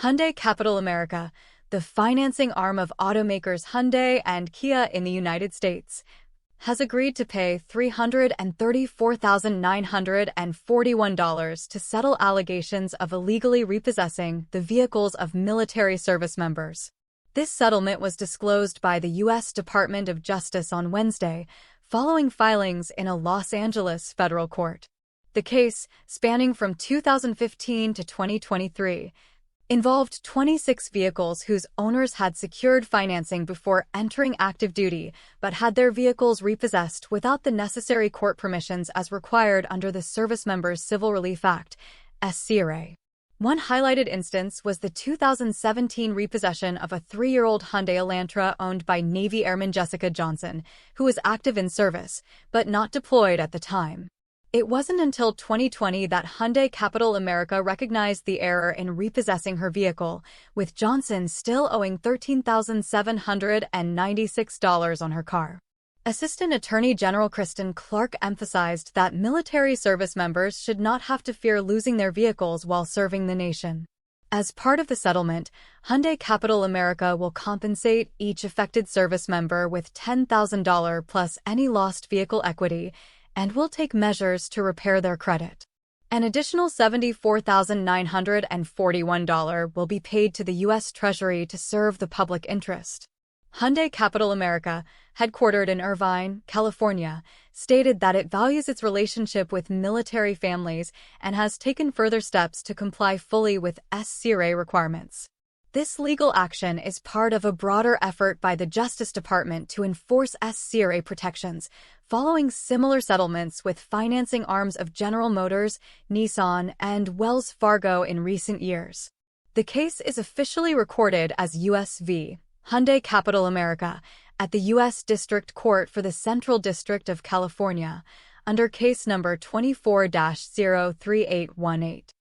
Hyundai Capital America, the financing arm of automakers Hyundai and Kia in the United States, has agreed to pay $334,941 to settle allegations of illegally repossessing the vehicles of military service members. This settlement was disclosed by the U.S. Department of Justice on Wednesday, following filings in a Los Angeles federal court. The case, spanning from 2015 to 2023, involved 26 vehicles whose owners had secured financing before entering active duty but had their vehicles repossessed without the necessary court permissions as required under the Servicemembers Civil Relief Act, SCRA. One highlighted instance was the 2017 repossession of a 3-year-old Hyundai Elantra owned by Navy Airman Jessica Johnson, who was active in service but not deployed at the time. It wasn't until 2020 that Hyundai Capital America recognized the error in repossessing her vehicle, with Johnson still owing $13,796 on her car. Assistant Attorney General Kristen Clark emphasized that military service members should not have to fear losing their vehicles while serving the nation. As part of the settlement, Hyundai Capital America will compensate each affected service member with $10,000 plus any lost vehicle equity, and will take measures to repair their credit. An additional $74,941 will be paid to the U.S. Treasury to serve the public interest. Hyundai Capital America, headquartered in Irvine, California, stated that it values its relationship with military families and has taken further steps to comply fully with SCRA requirements. This legal action is part of a broader effort by the Justice Department to enforce SCRA protections, following similar settlements with financing arms of General Motors, Nissan, and Wells Fargo in recent years. The case is officially recorded as U.S. v. Hyundai Capital America at the U.S. District Court for the Central District of California, under case number 24-03818.